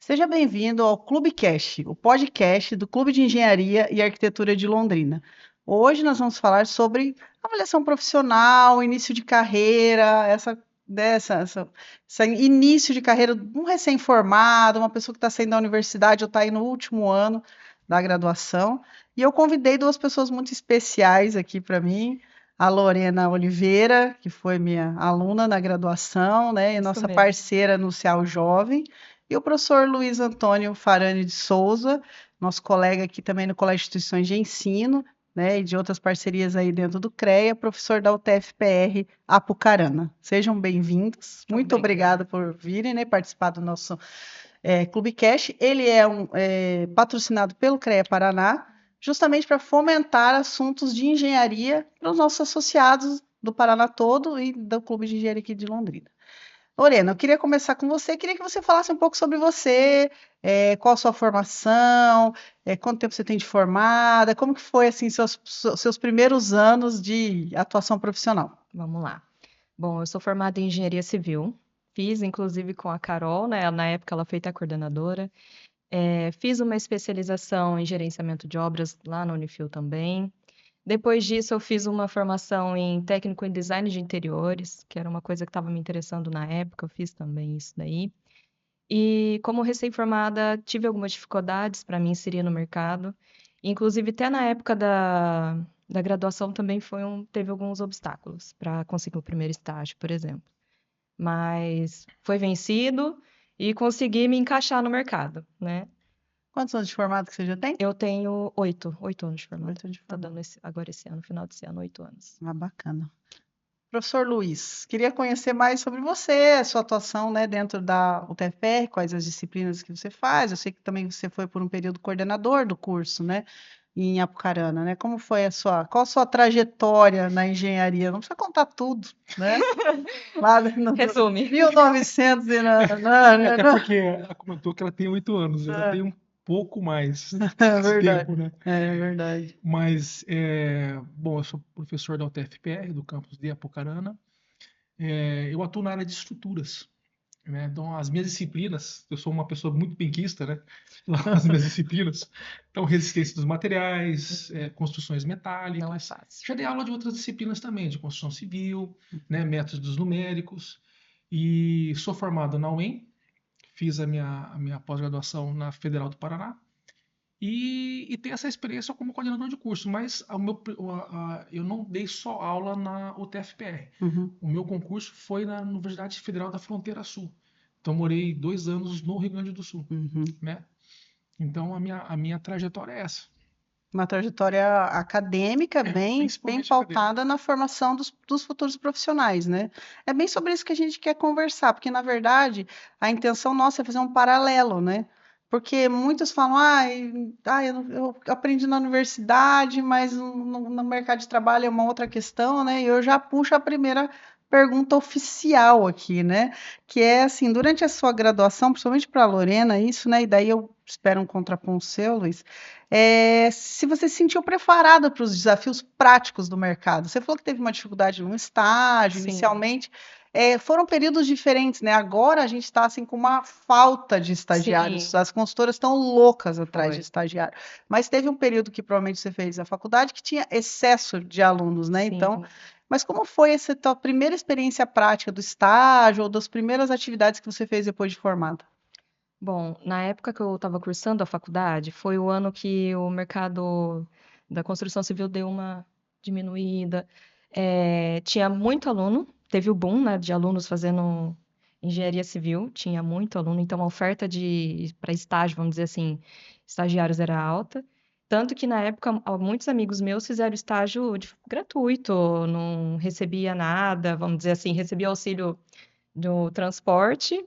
Seja bem-vindo ao Clubecast, o podcast do Clube de Engenharia e Arquitetura de Londrina. Hoje nós vamos falar sobre avaliação profissional, início de carreira, esse início de carreira de um recém-formado, uma pessoa que está saindo da universidade ou está aí no último ano da graduação. E eu convidei duas pessoas muito especiais aqui para mim, a Lorena Oliveira, que foi minha aluna na graduação, né, e Isso nossa mesmo. parceira no CIAL Jovem, e o professor Luiz Antônio Farani de Souza, nosso colega aqui também no Colégio de Instituições de Ensino, né, e de outras parcerias aí dentro do CREA, professor da UTFPR Apucarana. Sejam bem-vindos. Muito Obrigada. obrigada por virem, né, participar do nosso Clubecast. Ele é patrocinado pelo CREA Paraná, justamente para fomentar assuntos de engenharia para os nossos associados do Paraná todo e do Clube de Engenharia aqui de Londrina. Lorena, eu queria começar com você. Queria que você falasse um pouco sobre você, qual a sua formação, quanto tempo você tem de formada, como que foi assim seus primeiros anos de atuação profissional? Vamos lá. Bom, eu sou formada em engenharia civil. Fiz, inclusive, com a Carol, né? Na época ela foi até coordenadora. Fiz uma especialização em gerenciamento de obras lá na Unifil também. Depois disso, eu fiz uma formação em técnico em design de interiores, que era uma coisa que estava me interessando na época. Eu fiz também isso daí. E como recém-formada, tive algumas dificuldades para me inserir no mercado. Inclusive, até na época da graduação também teve alguns obstáculos para conseguir o primeiro estágio, por exemplo. Mas foi vencido e consegui me encaixar no mercado, né? Quantos anos de formado que você já tem? Eu tenho oito anos de formada. 8 anos de Tá formado. dando agora esse ano, final desse ano, 8 anos. Ah, bacana. Professor Luiz, queria conhecer mais sobre você, a sua atuação, né, dentro da UTFPR, quais as disciplinas que você faz. Eu sei que também você foi por um período coordenador do curso, né, em Apucarana, né? Como foi qual a sua trajetória na engenharia? Não precisa contar tudo, né? Lá no Resume. 1900 e Até porque ela comentou que ela tem 8 anos, eu já tenho um pouco mais é de verdade. tempo, né? É verdade. Mas, bom, eu sou professor da UTFPR, do campus de Apucarana. Eu atuo na área de estruturas, né? Então, as minhas disciplinas, eu sou uma pessoa muito benquista, né? Lá as minhas disciplinas. Então, resistência dos materiais, construções Não é metálicas. fácil. Já dei aula de outras disciplinas também, de construção civil, né? Métodos numéricos. E sou formado na UEM, fiz a minha pós-graduação na Federal do Paraná e tenho essa experiência como coordenador de curso, mas eu não dei só aula na UTFPR. Uhum. O meu concurso foi na Universidade Federal da Fronteira Sul. Então, morei 2 anos no Rio Grande do Sul, Uhum. né? Então, a minha trajetória é essa, Uma trajetória acadêmica bem principalmente acadêmica. pautada na formação dos futuros profissionais, né? É bem sobre isso que a gente quer conversar, porque, na verdade, a intenção nossa é fazer um paralelo, né? Porque muitos falam, eu aprendi na universidade, mas no mercado de trabalho é uma outra questão, né? E eu já puxo a primeira pergunta oficial aqui, né? Que é assim, durante a sua graduação, principalmente para a Lorena, isso, né? E daí eu espero um contraponto seu, Luiz, se você se sentiu preparada para os desafios práticos do mercado. Você falou que teve uma dificuldade no estágio, Sim, inicialmente. Foram períodos diferentes, né? Agora a gente está assim com uma falta de estagiários. sim, As consultoras estão loucas atrás de foi. estagiário. Mas teve um período que provavelmente você fez a faculdade que tinha excesso de alunos, né? Então, Sim. mas como foi essa tua primeira experiência prática do estágio ou das primeiras atividades que você fez depois de formada? Bom, na época que eu estava cursando a faculdade, foi o ano que o mercado da construção civil deu uma diminuída. Tinha muito aluno, teve o boom, né, de alunos fazendo engenharia civil, tinha muito aluno, então a oferta para estágio, vamos dizer assim, estagiários era alta. Tanto que na época, muitos amigos meus fizeram estágio gratuito, não recebia nada, vamos dizer assim, recebia auxílio do transporte.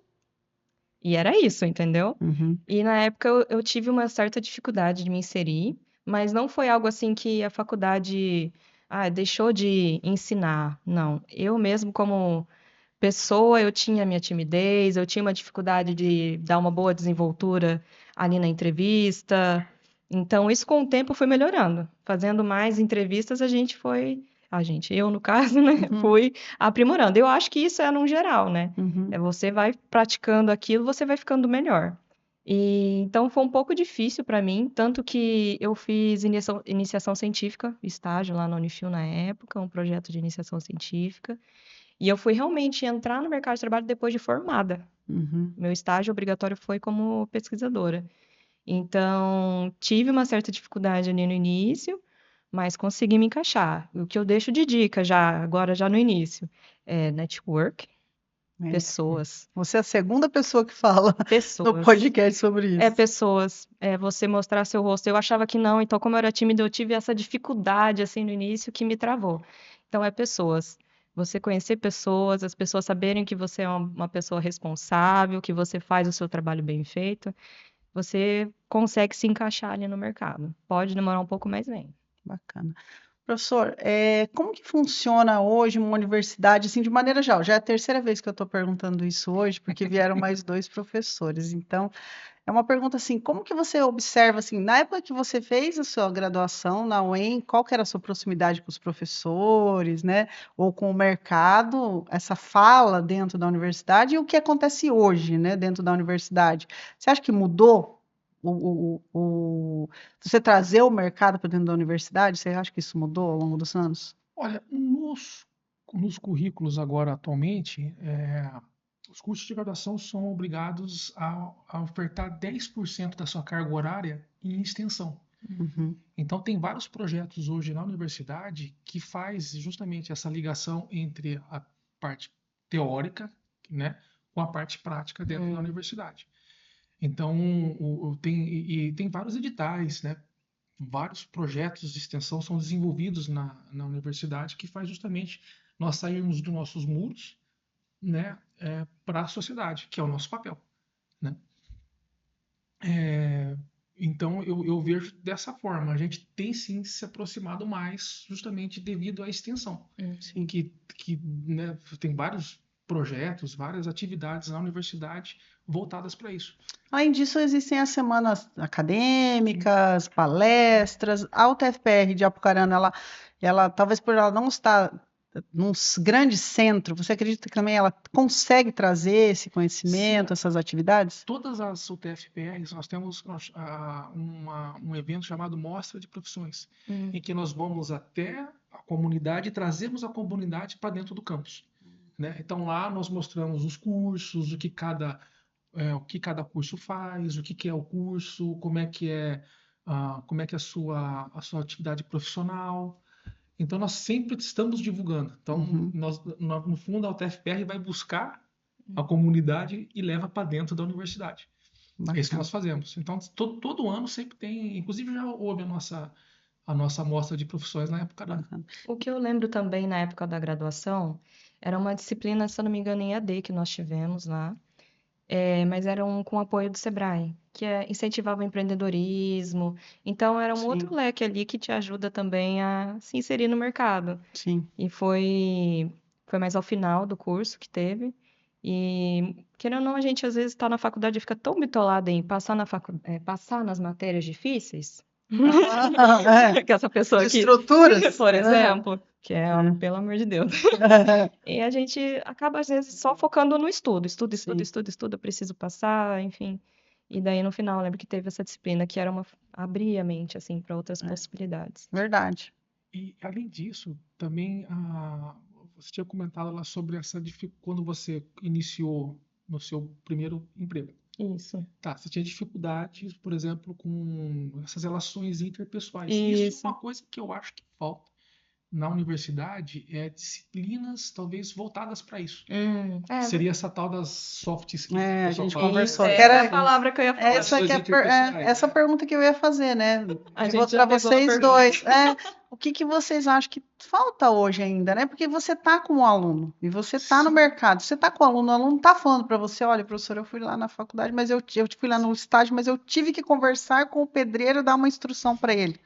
E era isso, entendeu? Uhum. E na época eu tive uma certa dificuldade de me inserir, mas não foi algo assim que a faculdade, deixou de ensinar. Não. Eu mesmo, como pessoa, eu tinha minha timidez, eu tinha uma dificuldade de dar uma boa desenvoltura ali na entrevista. Então, isso com o tempo foi melhorando. Fazendo mais entrevistas, eu no caso, né, Uhum. fui aprimorando. Eu acho que isso é num geral, né? Uhum. Você vai praticando aquilo, você vai ficando melhor. E então foi um pouco difícil para mim, tanto que eu fiz iniciação científica, estágio lá na Unifil na época, um projeto de iniciação científica, e eu fui realmente entrar no mercado de trabalho depois de formada. Uhum. Meu estágio obrigatório foi como pesquisadora. Então, tive uma certa dificuldade ali no início, mas consegui me encaixar. O que eu deixo de dica já, agora já no início, é network, É. pessoas, Você é a segunda pessoa que fala no pessoas. podcast sobre É isso. pessoas, é você mostrar seu rosto. Eu achava que não, então como eu era tímida, eu tive essa dificuldade assim no início que me travou. Então é pessoas. Você conhecer pessoas, as pessoas saberem que você é uma pessoa responsável, que você faz o seu trabalho bem feito, você consegue se encaixar ali no mercado. Pode demorar um pouco, mas vem. Bacana. Professor, como que funciona hoje uma universidade, assim, de maneira geral? Já é a terceira vez que eu estou perguntando isso hoje, porque vieram mais dois professores. Então, é uma pergunta assim, como que você observa, assim, na época que você fez a sua graduação na UEM, qual que era a sua proximidade com os professores, né? Ou com o mercado, essa fala dentro da universidade e o que acontece hoje, né, dentro da universidade? Você acha que mudou você trazer o mercado para dentro da universidade? Você acha que isso mudou ao longo dos anos? Olha, nos currículos agora atualmente, os cursos de graduação são obrigados a ofertar 10% da sua carga horária em extensão. Uhum. Então, tem vários projetos hoje na universidade que faz justamente essa ligação entre a parte teórica, né, com a parte prática dentro da universidade. Então, tem vários editais, né, vários projetos de extensão são desenvolvidos na universidade que faz justamente nós sairmos dos nossos muros, né, para a sociedade, que é o nosso papel, né? Então eu vejo dessa forma, a gente tem sim se aproximado mais justamente devido à extensão, Sim. que né, tem vários projetos, várias atividades na universidade voltadas para isso. Além disso, existem as semanas acadêmicas, palestras. A UTFPR de Apucarana, ela talvez por ela não estar num grande centro, você acredita que também ela consegue trazer esse conhecimento, Sim. essas atividades? Todas as UTFPRs, nós temos um evento chamado Mostra de Profissões, em que nós vamos até a comunidade e trazemos a comunidade para dentro do campus, né? Então lá nós mostramos os cursos, o que cada curso faz, o que é o curso, como é que é a sua atividade profissional. Então nós sempre estamos divulgando. Então no fundo a UTFPR vai buscar a comunidade e leva para dentro da universidade. É isso que nós fazemos. Então todo ano sempre tem, inclusive já houve a nossa amostra de profissões na época da. O que eu lembro também na época da graduação era uma disciplina, se eu não me engano, em EAD que nós tivemos lá, mas era com apoio do Sebrae, que incentivava o empreendedorismo. Então, era um outro Sim, leque ali que te ajuda também a se inserir no mercado. sim. E foi mais ao final do curso que teve. E, querendo ou não, a gente às vezes está na faculdade e fica tão bitolada em passar nas matérias difíceis. Que essa pessoa De aqui, estruturas? por exemplo, que pelo amor de Deus. E a gente acaba, às vezes, só focando no estudo. Estudo, eu preciso passar, enfim. E daí, no final, eu lembro que teve essa disciplina que abria a mente, assim, para outras possibilidades. Verdade. E além disso, também você tinha comentado lá sobre quando você iniciou no seu primeiro emprego. Isso. Tá, você tinha dificuldades, por exemplo, com essas relações interpessoais. Isso. É uma coisa que eu acho que falta na universidade, disciplinas talvez voltadas para isso. Seria essa tal das soft skills. A gente fala. conversou. Essa Que era é a palavra que eu ia falar. essa pergunta que eu ia fazer, né? A gente já Para pegou a vocês pergunta. dois. O que vocês acham que falta hoje ainda, né? Porque você está como aluno e você está no mercado. Você está com o aluno está falando para você, olha, professor, eu fui lá na faculdade, mas eu fui lá no estágio, mas eu tive que conversar com o pedreiro e dar uma instrução para ele.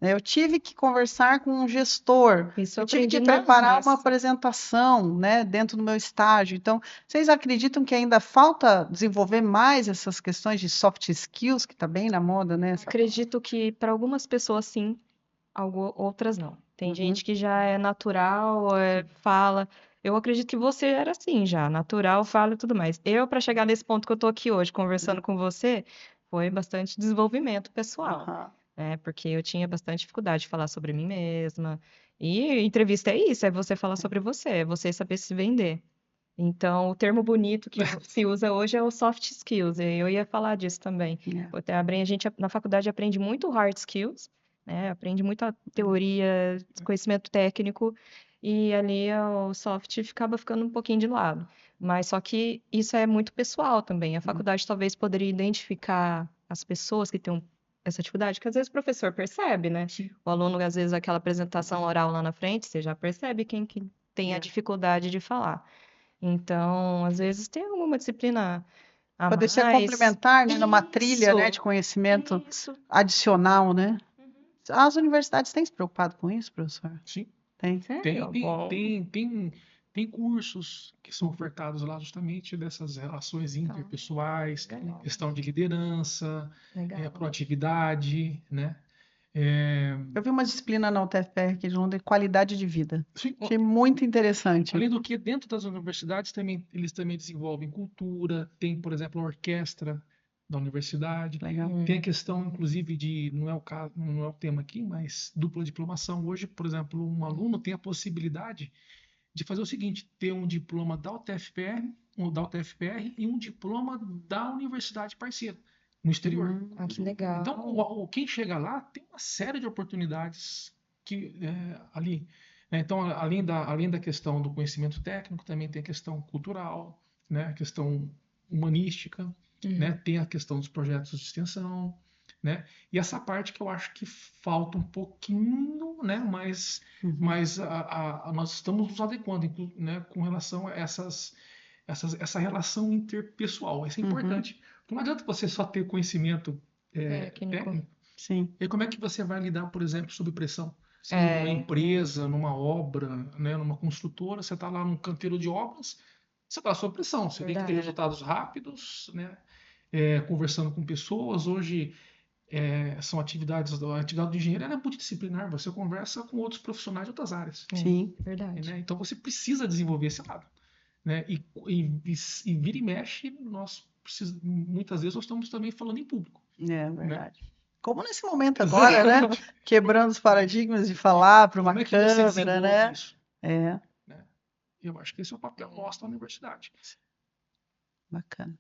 Eu tive que conversar com um gestor, eu tive que preparar uma apresentação, né, dentro do meu estágio. Então, vocês acreditam que ainda falta desenvolver mais essas questões de soft skills, que está bem na moda, né? Acredito que para algumas pessoas sim, outras não. Tem gente que já é natural, fala. Eu acredito que você era assim já, natural, fala e tudo mais. Eu, para chegar nesse ponto que eu tô aqui hoje conversando com você, foi bastante desenvolvimento pessoal, Aham. né? Porque eu tinha bastante dificuldade de falar sobre mim mesma. E entrevista é isso, é você falar sobre você, é você saber se vender. Então, o termo bonito que se usa hoje é o soft skills, e eu ia falar disso também. É. A gente, na faculdade, aprende muito hard skills, né? Aprende muita teoria, conhecimento técnico, e ali o soft acaba ficando um pouquinho de lado. Mas só que isso é muito pessoal também. A faculdade talvez poderia identificar as pessoas que têm essa dificuldade, que às vezes o professor percebe, né? Sim. O aluno, às vezes, aquela apresentação oral lá na frente, você já percebe quem que tem a É. dificuldade de falar. Então, às vezes tem alguma disciplina a Poder ser mais. complementar, né, numa trilha, né, Isso, de conhecimento isso. adicional, né? As universidades têm se preocupado com isso, professor? Sim. Tem. Sério? Bom, Tem cursos que são ofertados lá justamente dessas relações tá. interpessoais, Legal, questão de liderança, legal. proatividade, né? Eu vi uma disciplina na UTFPR aqui de Londres, qualidade de vida. Sim, Achei muito interessante. além do que, dentro das universidades também eles também desenvolvem cultura, tem, por exemplo, a orquestra da universidade, Legal. tem a questão, inclusive, de, não é o caso, não é o tema aqui, mas dupla diplomação. Hoje, por exemplo, um aluno tem a possibilidade de fazer o seguinte, ter um diploma da UTFPR e um diploma da universidade parceira, no exterior. Ah, que legal. Então, quem chega lá tem uma série de oportunidades ali. Né? Então, além da questão do conhecimento técnico, também tem a questão cultural, né? A questão humanística, né? Tem a questão dos projetos de extensão, né? E essa parte que eu acho que falta um pouquinho, né? Mas nós estamos nos adequando, né? Com relação a essa relação interpessoal. Isso é importante. Porque não adianta você só ter conhecimento técnico. Sim. E como é que você vai lidar, por exemplo, sob pressão? Numa É, empresa, numa obra, né, numa construtora, você está lá num canteiro de obras, você está sob pressão, você tem que ter verdade. resultados rápidos, né, conversando com pessoas. Hoje são a atividade do engenheiro ela é multidisciplinar, você conversa com outros profissionais de outras áreas. Sim. Verdade. Né? Então você precisa desenvolver esse lado. Né? E vira e mexe, muitas vezes nós estamos também falando em público. É Né? verdade. Como nesse momento agora, né? Quebrando os paradigmas de falar para uma Como é que você câmera, desenvolve né? isso? É, Né? Eu acho que esse é o papel nosso da universidade. bacana.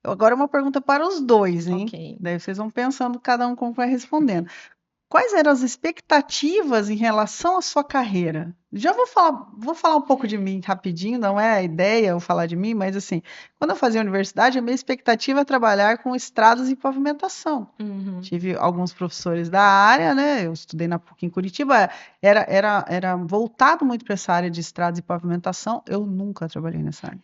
Agora uma pergunta para os dois, hein? Ok. Daí vocês vão pensando cada um como vai respondendo. Quais eram as expectativas em relação à sua carreira? Já vou falar um pouco de mim rapidinho, não é a ideia eu falar de mim, mas assim, quando eu fazia universidade, a minha expectativa é trabalhar com estradas e pavimentação. Uhum. Tive alguns professores da área, né? Eu estudei na PUC em Curitiba, era voltado muito para essa área de estradas e pavimentação. Eu nunca trabalhei nessa área.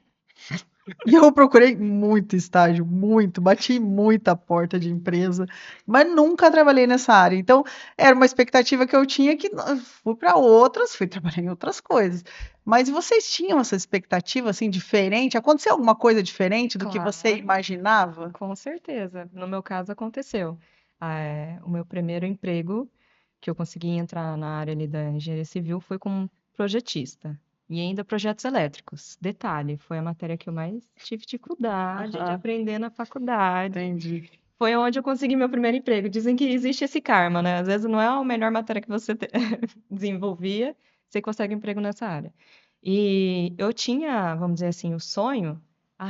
E eu procurei muito estágio, muito, bati muita porta de empresa, mas nunca trabalhei nessa área. Então, era uma expectativa que eu tinha que fui para outras, fui trabalhar em outras coisas. Mas vocês tinham essa expectativa assim diferente? Aconteceu alguma coisa diferente do que você Claro. imaginava? Com certeza. No meu caso, aconteceu. O meu primeiro emprego, que eu consegui entrar na área ali da engenharia civil, foi como projetista. E ainda projetos elétricos. Detalhe, foi a matéria que eu mais tive dificuldade de Aham. aprender na faculdade. Entendi. Foi onde eu consegui meu primeiro emprego. Dizem que existe esse karma, né? Às vezes não é a melhor matéria que você desenvolvia, você consegue emprego nessa área. E eu tinha, vamos dizer assim, o sonho,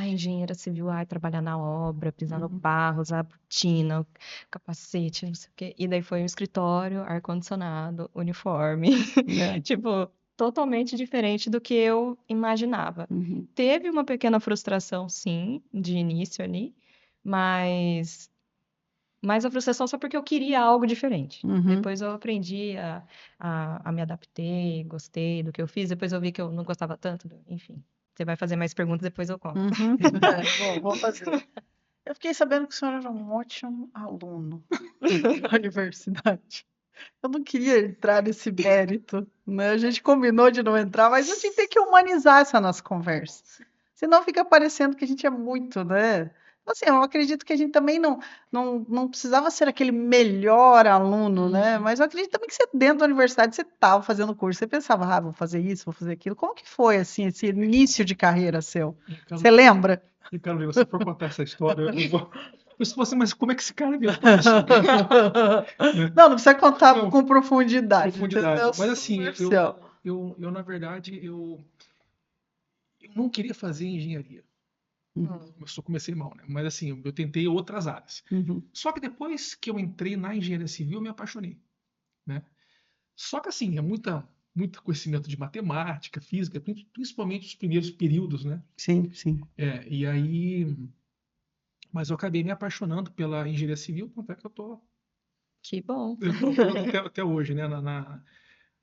engenheira civil, trabalhar na obra, pisar no barro, usar a botina, o capacete, não sei o quê. E daí foi um escritório, ar-condicionado, uniforme. É. Tipo, totalmente diferente do que eu imaginava. Uhum. Teve uma pequena frustração, sim, de início ali, mas a frustração só porque eu queria algo diferente. Uhum. Depois eu aprendi a me adaptei, gostei do que eu fiz. Depois eu vi que eu não gostava tanto. Enfim, você vai fazer mais perguntas, depois eu conto. Uhum. Bom, vou fazer. Eu fiquei sabendo que o senhor era um ótimo aluno da universidade. Eu não queria entrar nesse mérito, né? A gente combinou de não entrar, mas a gente tem que humanizar essa nossa conversa. Senão fica parecendo que a gente é muito, né? Então, assim, eu acredito que a gente também não precisava ser aquele melhor aluno, né? Mas eu acredito também que você, dentro da universidade, você estava fazendo curso, você pensava, vou fazer isso, vou fazer aquilo. Como que foi, assim, esse início de carreira seu? Você lembra? Ricardo, se for contar essa história, eu vou. Eu sou assim, mas como é que esse cara virou professor? Não precisa contar com profundidade. Profundidade. Mas assim, Superficial. na verdade, eu não queria fazer engenharia. Eu só comecei mal, né? Mas assim, eu tentei outras áreas. Só que depois que eu entrei na engenharia civil, eu me apaixonei, né? Só que assim, é muito conhecimento de matemática, física, principalmente os primeiros períodos, né? Sim, sim. E aí, mas eu acabei me apaixonando pela engenharia civil, tanto é que Que bom. eu tô até hoje, né?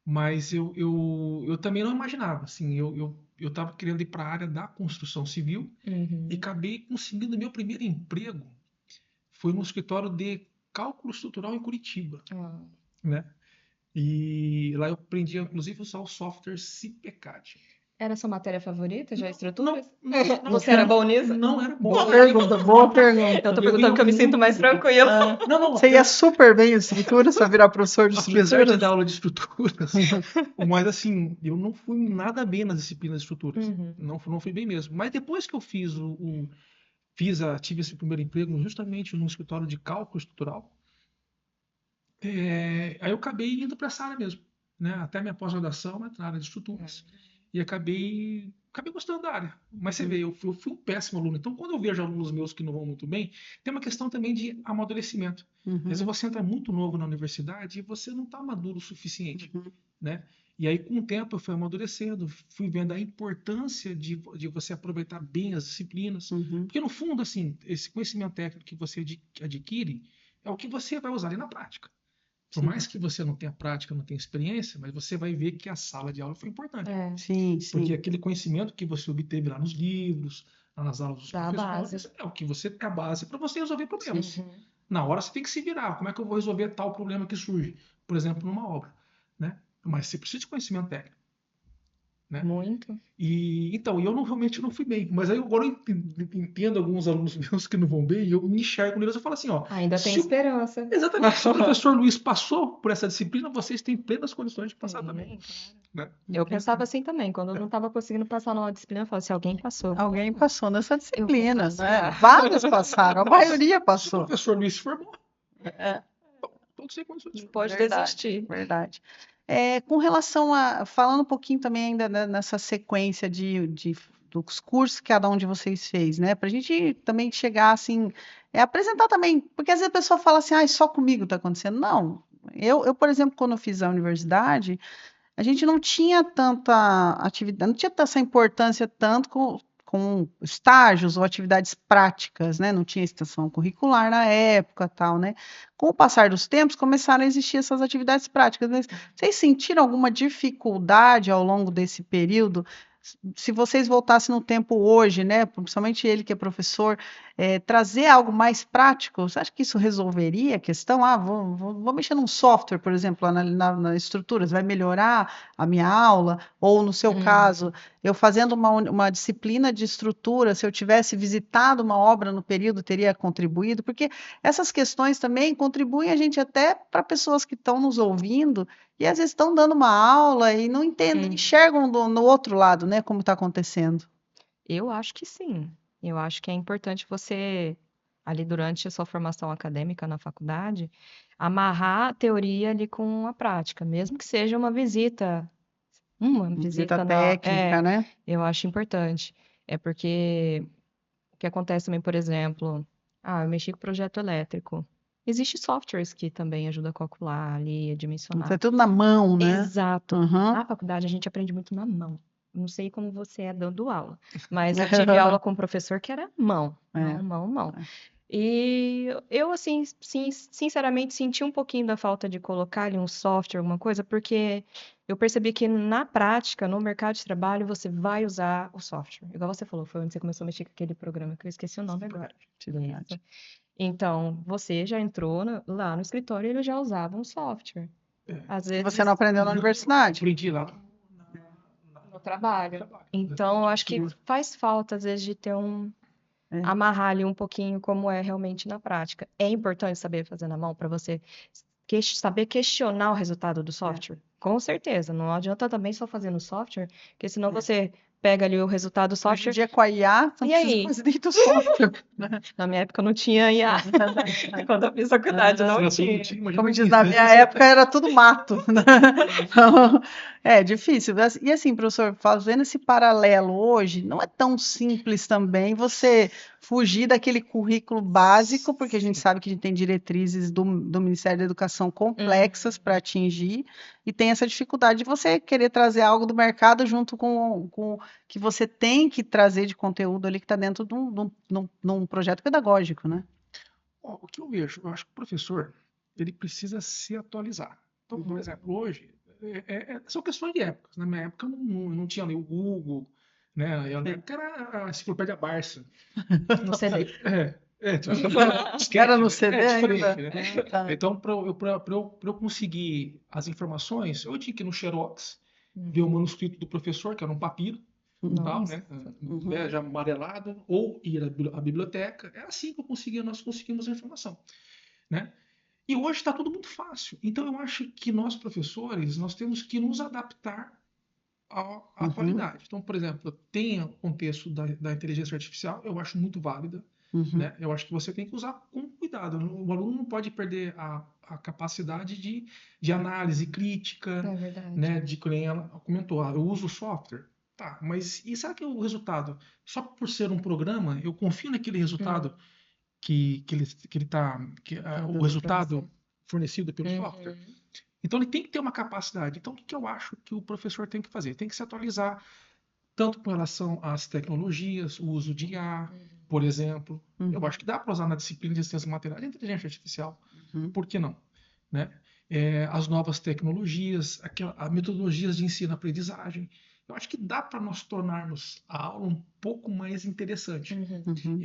Mas eu também não imaginava, assim, eu estava querendo ir para a área da construção civil e acabei conseguindo meu primeiro emprego. Foi no escritório de cálculo estrutural em Curitiba, né? E lá eu aprendi, inclusive, a usar o software CIPECAD. Era sua matéria favorita, já estruturas? Não, Você era bom nisso? Não era bom. Boa pergunta, boa pergunta. Eu tô perguntando porque eu me sinto mais tranquila. Você ia super bem em estruturas para virar professor de Apesar de estruturas? dar aula de estruturas, mas assim, eu não fui nada bem nas disciplinas de estruturas. Não fui bem mesmo. Mas depois que eu tive esse primeiro emprego justamente no escritório de cálculo estrutural, aí eu acabei indo para essa área mesmo, né? Até minha pós-graduação na área de estruturas. E acabei gostando da área. Mas você vê, eu fui um péssimo aluno. Então, quando eu vejo alunos meus que não vão muito bem, tem uma questão também de amadurecimento. Às vezes você entra muito novo na universidade e você não está maduro o suficiente, né? E aí, com o tempo, eu fui amadurecendo, fui vendo a importância de você aproveitar bem as disciplinas. Porque, no fundo, assim, esse conhecimento técnico que você adquire é o que você vai usar ali na prática. Por mais que você não tenha prática, não tenha experiência, mas você vai ver que a sala de aula foi importante. Sim, Porque sim. aquele conhecimento que você obteve lá nos livros, lá nas aulas dos Dá a professores, base. é o que você é a base para você resolver problemas. Na hora você tem que se virar. Como é que eu vou resolver tal problema que surge, por exemplo, numa obra, né? Mas você precisa de conhecimento técnico, né? Muito. E então, eu realmente não fui bem. Mas aí agora eu entendo alguns alunos meus que não vão bem e eu me enxergo neles e falo assim, ó. Ainda tem se o- esperança. Exatamente. Se o professor Luiz passou por essa disciplina, vocês têm plenas condições de passar também, né? Eu pensava assim também, quando eu não estava conseguindo passar numa disciplina, eu falava assim, alguém passou. Alguém passou nessa Eu vou disciplina, né? passar. Vários passaram, a maioria Se o passou. professor Luiz se formou, É, todos têm condições de Não formar. pode verdade, desistir. verdade. Com relação falando um pouquinho também ainda nessa sequência dos cursos que cada um de vocês fez, né? Para a gente também chegar assim, apresentar também, porque às vezes a pessoa fala assim, ah, só comigo está acontecendo. Não, por exemplo, quando eu fiz a universidade, a gente não tinha tanta atividade, não tinha essa importância tanto com estágios ou atividades práticas, né? Não tinha extensão curricular na época, tal, né? Com o passar dos tempos, começaram a existir essas atividades práticas. Mas vocês sentiram alguma dificuldade ao longo desse período? Se vocês voltassem no tempo hoje, né? Principalmente ele que é professor, trazer algo mais prático, você acha que isso resolveria a questão? Ah, vou mexer num software, por exemplo, lá na estruturas, vai melhorar a minha aula? Ou, no seu caso, eu fazendo uma disciplina de estrutura, se eu tivesse visitado uma obra no período, teria contribuído? Porque essas questões também contribuem a gente até para pessoas que estão nos ouvindo e às vezes estão dando uma aula e não entendem, enxergam no outro lado, né, como está acontecendo. Eu acho que sim. Eu acho que é importante você, ali durante a sua formação acadêmica na faculdade, amarrar a teoria ali com a prática, mesmo que seja uma visita Visita na... técnica, né? eu acho importante. É porque o que acontece também, por exemplo, eu mexi com projeto elétrico. Existem softwares que também ajudam a calcular ali, a Isso dimensionar. é tudo na mão, né? Exato. Uhum. Na faculdade a gente aprende muito na mão. Não sei como você é dando aula, mas eu tive aula com um professor que era mão, mão. E eu, assim, sinceramente, senti um pouquinho da falta de colocar ali um software, alguma coisa, porque eu percebi que na prática, no mercado de trabalho, você vai usar o software. Igual você falou, foi onde você começou a mexer com aquele programa que eu esqueci o nome agora. Isso. Então, você já entrou lá no escritório e ele já usava um software. Às Que vezes você não aprendeu na universidade. Aprendi lá no trabalho. Então, eu acho que faz falta, às vezes, de ter É. amarrar ali um pouquinho como é realmente na prática. É importante saber fazer na mão para você saber questionar o resultado do software? Com certeza. Não adianta também só fazer no software, porque senão você pega ali o resultado do Hoje em software. dia, com a IA, você não E precisa aí? quase nem do software. Na minha época não tinha IA. Quando eu fiz faculdade não Era tinha. tudo, imagina Como a diz, vida, na né? minha época era tudo mato, né? Então, é difícil. E assim, professor, fazendo esse paralelo hoje, não é tão simples também você fugir daquele currículo básico, porque a gente sabe que a gente tem diretrizes do Ministério da Educação complexas para atingir, e tem essa dificuldade de você querer trazer algo do mercado junto com o que você tem que trazer de conteúdo ali que está dentro de um projeto pedagógico, né? Ó, o que eu vejo, eu acho que o professor ele precisa se atualizar. Então, por exemplo, hoje são questões de épocas. Na minha época não tinha ali o Google, né? Na minha época era a enciclopédia Barça. No CD. Tipo, Era no né? CD Diferente, ainda? né? Tá. Então, para eu conseguir as informações, eu tinha que ir no Xerox, ver o manuscrito do professor, que era um papiro, tal, Nossa. né? Já amarelado, ou ir à biblioteca. É assim que nós conseguimos a informação, né? E hoje está tudo muito fácil. Então, eu acho que nós, professores, nós temos que nos adaptar à atualidade. Então, por exemplo, tem o contexto da inteligência artificial, eu acho muito válida, né? Eu acho que você tem que usar com cuidado. O aluno não pode perder a capacidade de análise crítica, É verdade. né? De que nem ela comentou, eu uso o software. Tá, mas e será que o resultado, só por ser um programa, eu confio naquele resultado o Produz pra resultado você. fornecido pelo software? Então ele tem que ter uma capacidade. Então o que eu acho que o professor tem que fazer? Tem que se atualizar tanto com relação às tecnologias, o uso de IA, por exemplo. Eu acho que dá para usar na disciplina de ciências materiais e inteligência artificial. Por que não? Né? As novas tecnologias, as metodologias de ensino-aprendizagem. Eu acho que dá para nós tornarmos a aula um pouco mais interessante,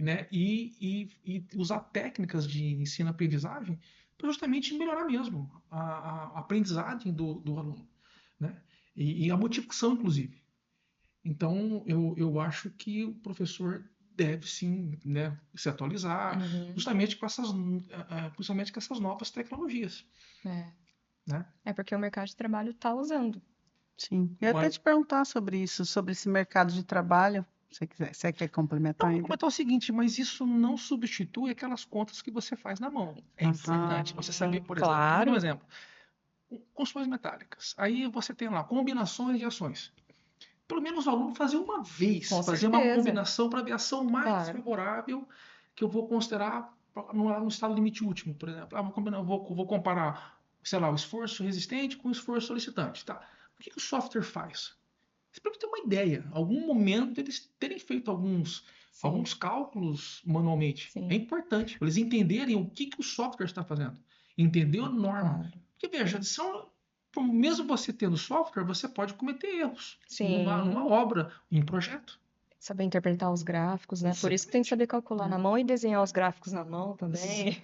né? E usar técnicas de ensino-aprendizagem para justamente melhorar mesmo a aprendizagem do aluno, né? E a motivação, inclusive. Então, eu acho que o professor deve sim, né, se atualizar, justamente com essas novas tecnologias, É. né? É porque o mercado de trabalho está usando. Sim. Eu ia até Mas, te perguntar sobre isso, sobre esse mercado de trabalho. Se você quiser, você quer complementar vou ainda? comentar o seguinte, mas isso não substitui aquelas contas que você faz na mão. É importante você saber, por exemplo, vou dar um Claro. exemplo, construções metálicas. Aí você tem lá combinações de ações. Pelo menos o aluno fazer uma vez, Com fazer uma certeza. combinação para ver a ação mais Claro. favorável que eu vou considerar no estado limite último, por exemplo. Vou comparar, sei lá, o esforço resistente com o esforço solicitante. Tá. O que o software faz? Para ter uma ideia, algum momento eles terem feito alguns cálculos manualmente. É Sim. importante para eles entenderem o que o software está fazendo. Entender a norma. Claro. Porque veja, mesmo você tendo software, você pode cometer erros Sim. numa obra, em projeto. Saber interpretar os gráficos, né? Por isso que tem que saber calcular na mão e desenhar os gráficos na mão também.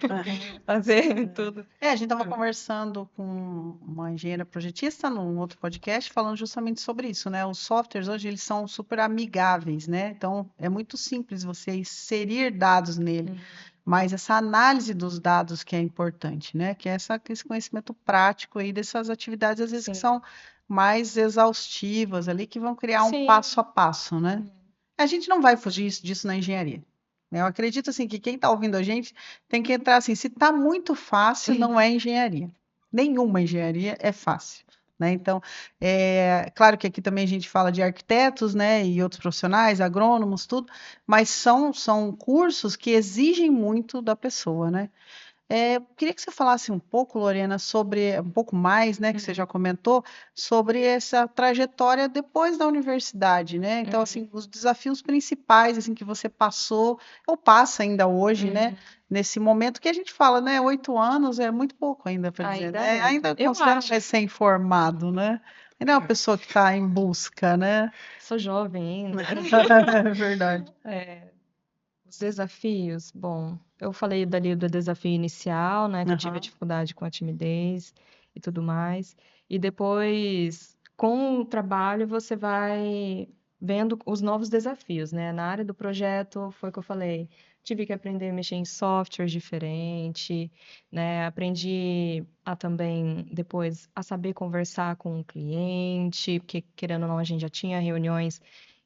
Fazer tudo. A gente estava conversando com uma engenheira projetista num outro podcast, falando justamente sobre isso, né? Os softwares hoje eles são super amigáveis, né? Então é muito simples você inserir dados nele, mas essa análise dos dados que é importante, né? Que é esse conhecimento prático aí dessas atividades, às vezes que Sim. são mais exaustivas ali, que vão criar um Sim. passo a passo, né? A gente não vai fugir disso na engenharia. Eu acredito assim que quem está ouvindo a gente tem que entrar assim, se está muito fácil, não é engenharia. Nenhuma engenharia é fácil, né? Então, claro que aqui também a gente fala de arquitetos, né, e outros profissionais, agrônomos, tudo, mas são cursos que exigem muito da pessoa, né? Queria que você falasse um pouco, Lorena, sobre um pouco mais, né, que você já comentou, sobre essa trajetória depois da universidade, né? Então, assim, os desafios principais assim que você passou ou passa ainda hoje, né? Nesse momento que a gente fala, né? 8 anos é muito pouco ainda para dizer, Ainda né? é. Ainda Eu considero acho. recém-formado, né? Ainda é uma pessoa que está em busca, né? Sou jovem ainda. É verdade. Os desafios, bom, eu falei dali do desafio inicial, né, que eu tive Aham. dificuldade com a timidez e tudo mais. E depois, com o trabalho, você vai vendo os novos desafios, né? Na área do projeto, foi o que eu falei, tive que aprender a mexer em softwares diferentes, né? Aprendi a também, depois, a saber conversar com o cliente, porque, querendo ou não, a gente já tinha reuniões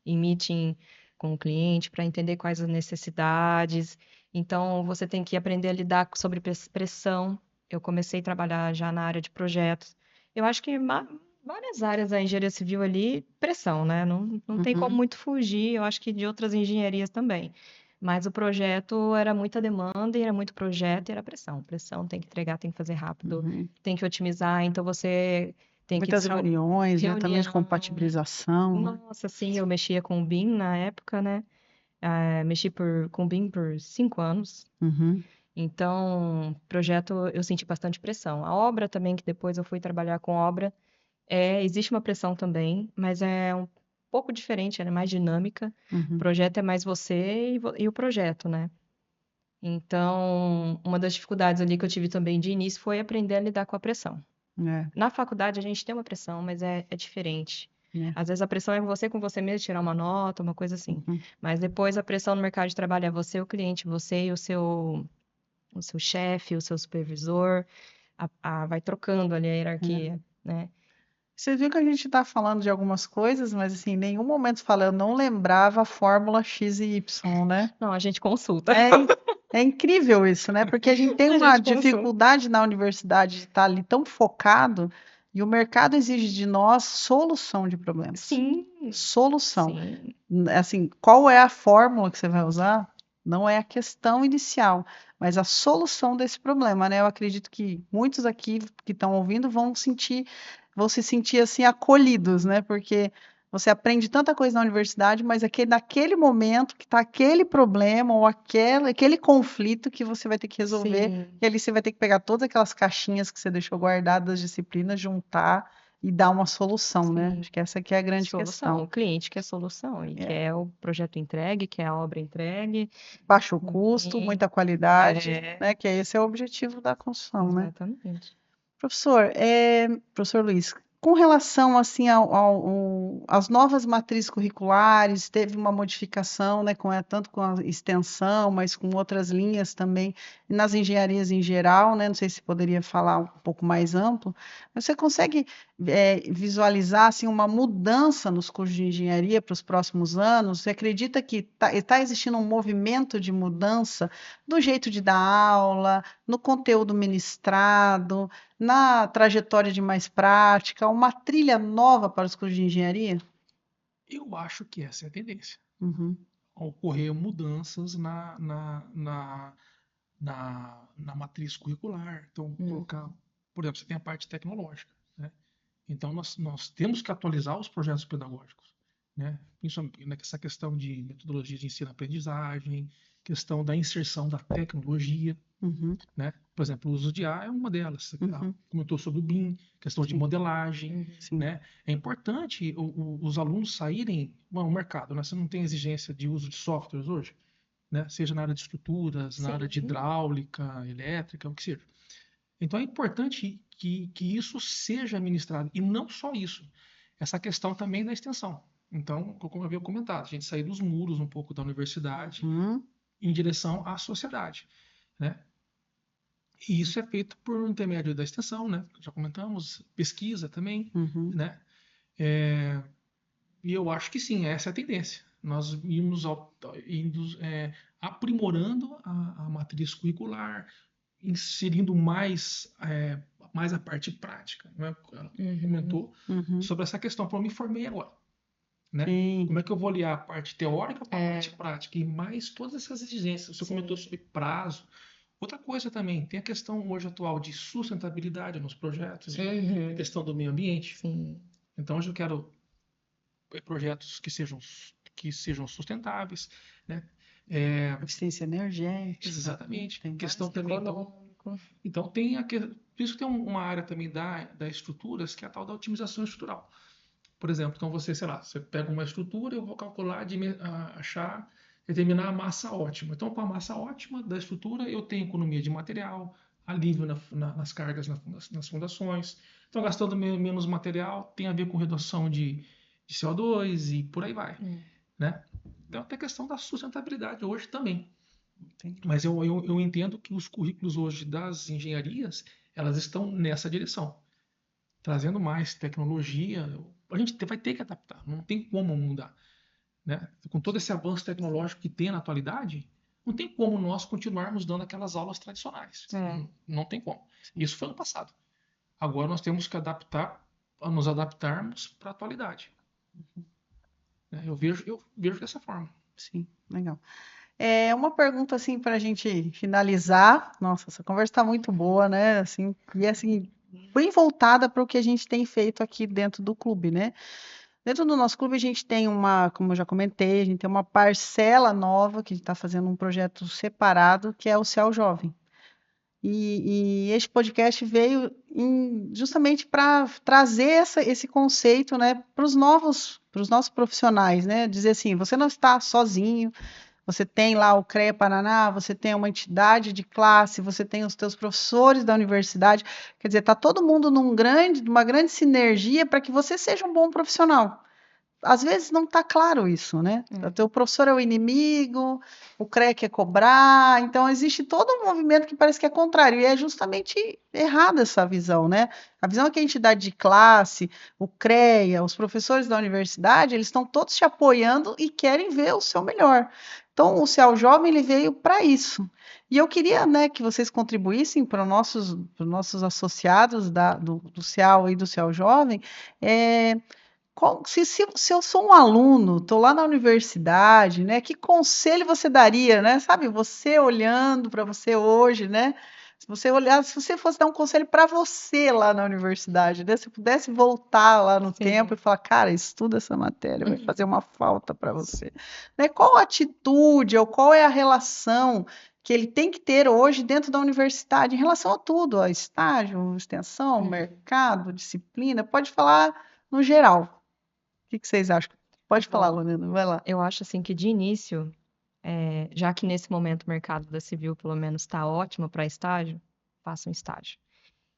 e meeting com o cliente para entender quais as necessidades. Então, você tem que aprender a lidar sobre pressão. Eu comecei a trabalhar já na área de projetos. Eu acho que várias áreas da engenharia civil ali, pressão, né? Não tem como Uhum, muito fugir, eu acho que de outras engenharias também. Mas o projeto era muita demanda e era muito projeto e era pressão. Pressão, tem que entregar, tem que fazer rápido, uhum. tem que otimizar, então você tem que Muitas reuniões, né? Também de reunião. compatibilização, né? Nossa, sim, eu mexia com o BIM na época, né? Mexi com o BIM por 5 anos. Uhum, Então, projeto eu senti bastante pressão. A obra também, que depois eu fui trabalhar com obra, existe uma pressão também, mas é um pouco diferente, ela é mais dinâmica. O uhum. projeto é mais você e o projeto, né? Então, uma das dificuldades ali que eu tive também de início foi aprender a lidar com a pressão. É, Na faculdade a gente tem uma pressão, mas é diferente. é. Às vezes a pressão é você com você mesmo, tirar uma nota, uma coisa assim. Uhum, Mas depois a pressão no mercado de trabalho é você, o cliente, você e o seu chefe, o seu supervisor, vai trocando ali a é. hierarquia, né? Você viu que a gente está falando de algumas coisas, mas assim, em nenhum momento fala, eu não lembrava a fórmula X e Y, né? Não, a gente consulta. É, é incrível isso, né? Porque a gente tem A uma gente consulta. dificuldade na universidade de estar ali tão focado e o mercado exige de nós solução de problemas. Sim, Solução. sim. Assim, qual é a fórmula que você vai usar? Não é a questão inicial, mas a solução desse problema, né? Eu acredito que muitos aqui que estão ouvindo vão se sentir assim acolhidos, né? Porque você aprende tanta coisa na universidade, mas naquele momento que está aquele problema ou aquele conflito que você vai ter que resolver, Sim. e ali você vai ter que pegar todas aquelas caixinhas que você deixou guardadas das disciplinas, juntar e dar uma solução, né? Sim. Acho que essa aqui é a grande Solução. questão. O cliente quer solução e É. quer o projeto entregue, quer a obra entregue. Baixo custo, E muita qualidade, é, né? Que esse é o objetivo da construção, né? exatamente. Professor, professor Luiz, com relação assim às novas matrizes curriculares, teve uma modificação, né, tanto com a extensão, mas com outras linhas também, nas engenharias em geral, né? Não sei se poderia falar um pouco mais amplo. Você consegue visualizar assim uma mudança nos cursos de engenharia para os próximos anos? Você acredita que está existindo um movimento de mudança do jeito de dar aula, no conteúdo ministrado? Na trajetória de mais prática, uma trilha nova para os cursos de engenharia? Eu acho que essa é a tendência. Uhum, Ocorrer mudanças na matriz curricular. Então, Hum. colocar, por exemplo, você tem a parte tecnológica, né? Então, nós temos que atualizar os projetos pedagógicos, né? Principalmente nessa questão de metodologia de ensino-aprendizagem, questão da inserção da tecnologia, uhum, né? Por exemplo, o uso de IA é uma delas. Você uhum, comentou sobre o BIM, questão de sim, modelagem, Uhum. sim, né? É importante os alunos saírem, bom, o mercado, né? Você não tem exigência de uso de softwares hoje, né? Seja na área de estruturas, na área de Sim. hidráulica, elétrica, o que seja. Então é importante que isso seja ministrado. E não só isso, essa questão também da extensão. Então, como eu havia comentado, a gente sair dos muros um pouco da universidade uhum, em direção à sociedade, né? E isso é feito por intermédio da extensão, né? Já comentamos, pesquisa também, uhum, né? E eu acho que sim, essa é a tendência. Nós indo, aprimorando a matriz curricular, inserindo mais a parte prática, né? Ela Uhum. comentou uhum, sobre essa questão. Pô, eu me formei agora, né? sim, Como é que eu vou aliar a parte teórica com a É, parte prática e mais todas essas exigências? Você comentou sim. sobre prazo. Outra coisa também, tem a questão hoje atual de sustentabilidade nos projetos, a Uhum. questão do meio ambiente. Sim. Então, hoje eu quero projetos que sejam sustentáveis, né? É, eficiência energética, né? exatamente. Tem Questão várias também, questões. Econômico. então tem por isso que tem uma área também das estruturas que é a tal da otimização estrutural. Por exemplo, então você, sei lá, você pega uma estrutura, eu vou calcular, achar, determinar a massa ótima. Então, com a massa ótima da estrutura, eu tenho economia de material, alívio nas cargas nas fundações. Então, gastando menos material tem a ver com redução de CO2 e por aí vai, né? Então tem a questão da sustentabilidade hoje também. Mas eu entendo que os currículos hoje das engenharias, elas estão nessa direção, trazendo mais tecnologia. A gente vai ter que adaptar, não tem como mudar, né? Com todo esse avanço tecnológico que tem na atualidade, não tem como nós continuarmos dando aquelas aulas tradicionais. Não tem como. Isso foi no passado. Agora nós temos que nos adaptarmos para a atualidade. Né? Eu vejo dessa forma. Sim, legal. Uma pergunta assim para a gente finalizar. Nossa, essa conversa está muito boa, né? Assim, e assim, bem voltada para o que a gente tem feito aqui dentro do clube, né? Dentro do nosso clube, a gente tem como eu já comentei, a gente tem uma parcela nova que a gente está fazendo um projeto separado, que é o Céu Jovem. E este podcast veio justamente para trazer esse conceito, né, para os nossos profissionais, né? Dizer assim, você não está sozinho, você tem lá o CREA Paraná, você tem uma entidade de classe, você tem os teus professores da universidade, quer dizer, está todo mundo numa grande sinergia para que você seja um bom profissional. Às vezes não está claro isso, né? O teu professor é o inimigo, o CREA quer cobrar, então existe todo um movimento que parece que é contrário, e é justamente errada essa visão, né? A visão que a entidade de classe, o CREA, os professores da universidade, eles estão todos te apoiando e querem ver o seu melhor. Então, o CEAL Jovem ele veio para isso. E eu queria, né, que vocês contribuíssem para os nossos associados do CEAL e do CEAL Jovem, se eu sou um aluno, estou lá na universidade, né? Que conselho você daria, né? Sabe, você olhando para você hoje, né? Se você fosse dar um conselho para você lá na universidade, né? Se pudesse voltar lá no tempo e falar, cara, estuda essa matéria, vai fazer uma falta para você. Né? Qual a atitude ou qual é a relação que ele tem que ter hoje dentro da universidade em relação a tudo, a estágio, extensão, mercado, disciplina, pode falar no geral. O que vocês acham? Pode falar, Lorena, vai lá. Eu acho assim que de início, já que nesse momento o mercado da civil pelo menos está ótimo para estágio, faça um estágio.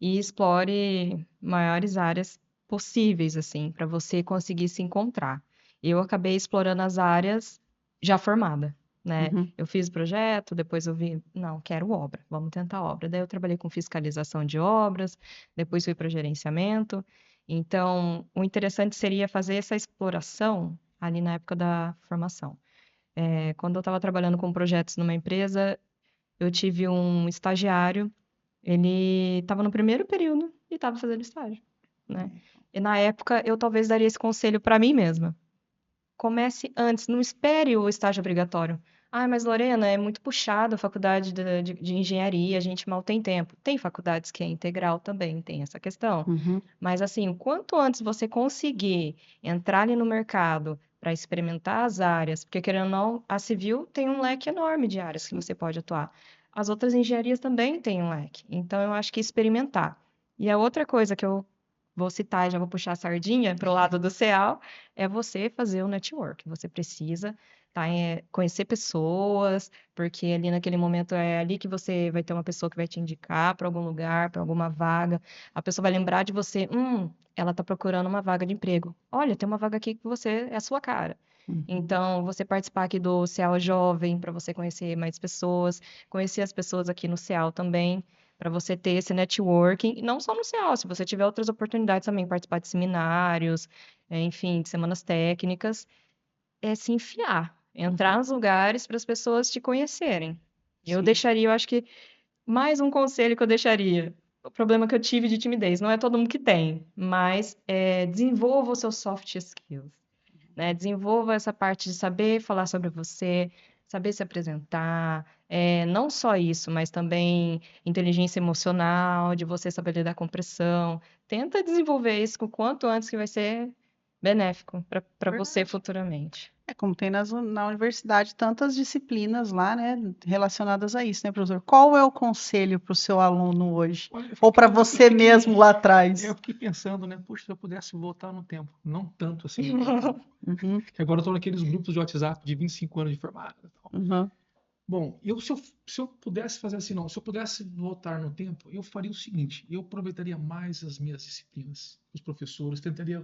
E explore maiores áreas possíveis, assim, para você conseguir se encontrar. Eu acabei explorando as áreas já formada, né? Eu fiz projeto, depois eu vi, não, quero obra, vamos tentar obra. Daí eu trabalhei com fiscalização de obras, depois fui para gerenciamento. Então, o interessante seria fazer essa exploração ali na época da formação. Quando eu estava trabalhando com projetos numa empresa, eu tive um estagiário, ele estava no primeiro período e estava fazendo estágio, né? E na época eu talvez daria esse conselho para mim mesma. Comece antes, não espere o estágio obrigatório. Ah, mas Lorena, é muito puxado a faculdade de engenharia, a gente mal tem tempo. Tem faculdades que é integral também, tem essa questão. Mas assim, o quanto antes você conseguir entrar ali no mercado para experimentar as áreas, porque querendo ou não, a civil tem um leque enorme de áreas que você pode atuar. As outras engenharias também têm um leque. Então eu acho que experimentar. E a outra coisa que eu vou citar e já vou puxar a sardinha para o lado do CEAL, é você fazer o network. Você precisa conhecer pessoas, porque ali naquele momento é ali que você vai ter uma pessoa que vai te indicar para algum lugar, para alguma vaga. A pessoa vai lembrar de você, ela está procurando uma vaga de emprego. Olha, tem uma vaga aqui que você é a sua cara. Então, você participar aqui do CEAL Jovem, para você conhecer mais pessoas, conhecer as pessoas aqui no CEAL também, para você ter esse networking, e não só no CEAL, se você tiver outras oportunidades também, participar de seminários, enfim, de semanas técnicas, é se enfiar, entrar nos lugares para as pessoas te conhecerem. Eu deixaria, eu acho que mais um conselho que eu deixaria, o problema que eu tive de timidez, não é todo mundo que tem, mas desenvolva os seus soft skills, né? Desenvolva essa parte de saber falar sobre você, saber se apresentar, não só isso, mas também inteligência emocional, de você saber lidar com pressão. Tenta desenvolver isso o quanto antes que vai ser benéfico para você futuramente. Como tem na universidade tantas disciplinas lá, né, relacionadas a isso, né, professor? Qual é o conselho para o seu aluno hoje? Ou para você mesmo lá atrás? Eu fiquei pensando, né? Puxa, se eu pudesse voltar no tempo. Não tanto assim. Que agora eu estou naqueles grupos de WhatsApp de 25 anos de formado. Bom, se eu pudesse fazer assim, não. Se eu pudesse voltar no tempo, eu faria o seguinte. Eu aproveitaria mais as minhas disciplinas, os professores, tentaria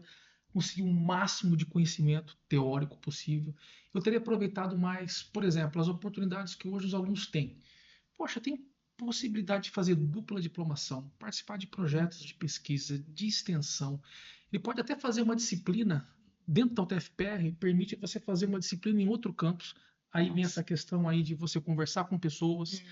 conseguir o máximo de conhecimento teórico possível. Eu teria aproveitado mais, por exemplo, as oportunidades que hoje os alunos têm. Poxa, tem possibilidade de fazer dupla diplomação, participar de projetos de pesquisa, de extensão. Ele pode até fazer uma disciplina dentro da UTFPR, permite você fazer uma disciplina em outro campus. Aí vem essa questão aí de você conversar com pessoas,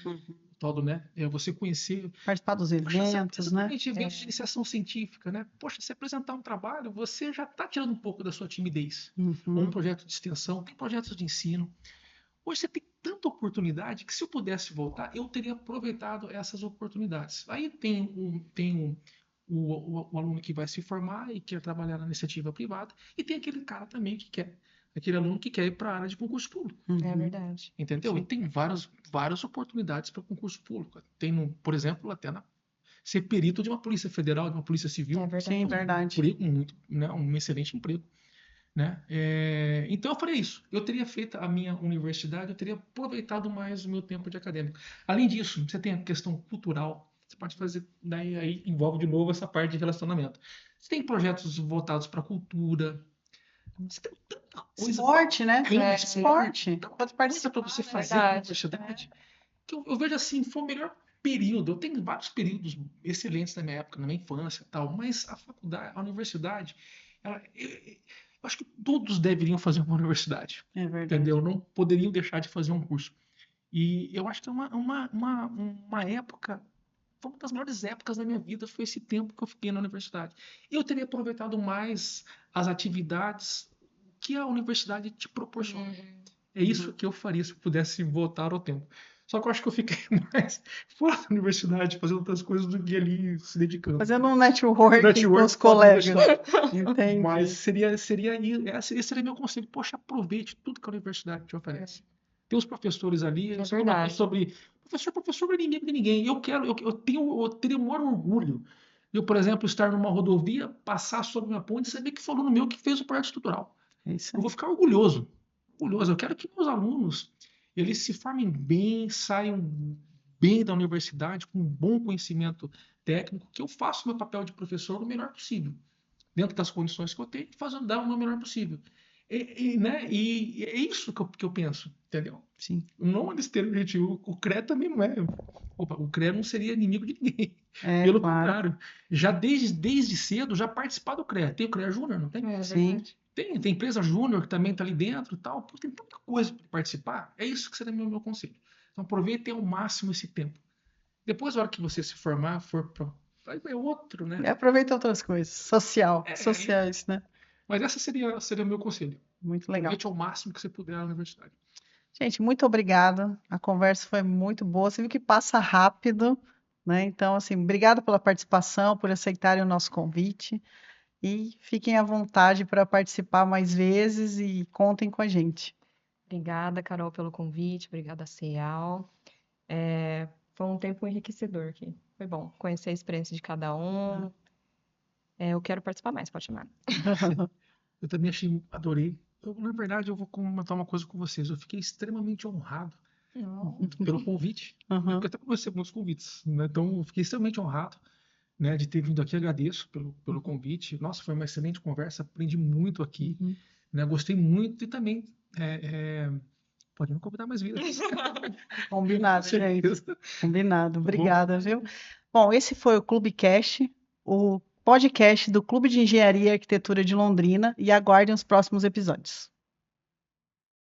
todo, né? Você conhecer, Participar dos eventos, né? exatamente, eventos de iniciação científica, né? Poxa, se apresentar um trabalho, você já está tirando um pouco da sua timidez. Ou um projeto de extensão, tem projetos de ensino. Hoje você tem tanta oportunidade que se eu pudesse voltar, eu teria aproveitado essas oportunidades. Aí tem o aluno que vai se formar e quer trabalhar na iniciativa privada, e tem aquele cara também que quer, aquele aluno que quer ir para a área de concurso público. É verdade. Entendeu? Sim. E tem várias oportunidades para concurso público. Tem, por exemplo, até ser perito de uma polícia federal, de uma polícia civil. É verdade. Sim, Um verdade. emprego muito, né? Um excelente emprego. Né? Então eu faria isso. Eu teria feito a minha universidade, eu teria aproveitado mais o meu tempo de acadêmico. Além disso, você tem a questão cultural. Você pode fazer, daí aí envolve de novo essa parte de relacionamento. Você tem projetos voltados para a cultura. Você tem tanta coisa. Esporte, né? Bacana, Esporte. Pode coisa participar. para você é fazer na verdade. universidade. Que eu vejo assim, foi o melhor período. Eu tenho vários períodos excelentes na minha época, na minha infância e tal, mas a faculdade, a universidade, eu acho que todos deveriam fazer uma universidade, É verdade. entendeu? Não poderiam deixar de fazer um curso. E eu acho que é uma época, foi uma das melhores épocas da minha vida, foi esse tempo que eu fiquei na universidade. Eu teria aproveitado mais as atividades que a universidade te proporciona. É isso que eu faria se eu pudesse voltar ao tempo. Só que eu acho que eu fiquei mais fora da universidade, fazendo outras coisas do que ali se dedicando. Fazendo um network com os fora da colegas. universidade. Entendi. Mas esse seria meu conselho. Poxa, aproveite tudo que a universidade te oferece. Tem os professores ali, você não verdade. sobre professor não é ninguém de ninguém. Eu teria o maior orgulho de eu, por exemplo, estar numa rodovia, passar sobre uma ponte e saber que foi aluno meu que fez o projeto estrutural. É isso Eu aí. vou ficar orgulhoso. Eu quero que meus alunos eles se formem bem, saiam bem da universidade, com um bom conhecimento técnico, que eu faço meu papel de professor o melhor possível, dentro das condições que eu tenho, fazendo dar o meu melhor possível. E é isso que eu penso, entendeu? Sim. Não eles terem objetivo. O CREA também não é. Opa, o CREA não seria inimigo de ninguém. É, Pelo claro. contrário, já desde cedo já participar do CREA. Tem o CREA Júnior, não tem? É Sim. verdade. Tem empresa júnior que também está ali dentro e tal. Pô, tem tanta coisa para participar. É isso que seria meu conselho. Então aproveitem ao máximo esse tempo. Depois, na hora que você se formar, aí é outro, né? E aproveita outras coisas. Sociais, né? Mas essa seria o meu conselho. Muito legal. Aproveite ao máximo que você puder na universidade. Gente, muito obrigada. A conversa foi muito boa. Você viu que passa rápido, né? Então, assim, obrigada pela participação, por aceitarem o nosso convite. E fiquem à vontade para participar mais vezes e contem com a gente. Obrigada, Carol, pelo convite. Obrigada, CEAL. Foi um tempo enriquecedor aqui. Foi bom conhecer a experiência de cada um. Eu quero participar mais, pode chamar. Eu também adorei. Na verdade, eu vou comentar uma coisa com vocês. Eu fiquei extremamente honrado pelo convite. Uhum. Porque eu até comecei muitos convites, né? Então, eu fiquei extremamente honrado, né, de ter vindo aqui. Agradeço pelo convite. Nossa, foi uma excelente conversa. Aprendi muito aqui. Uhum. Né? Gostei muito e também pode me convidar mais vezes. Combinado, Com gente. certeza. Combinado. Obrigada, viu? Bom, esse foi o Clubecast, o podcast do Clube de Engenharia e Arquitetura de Londrina, e aguardem os próximos episódios.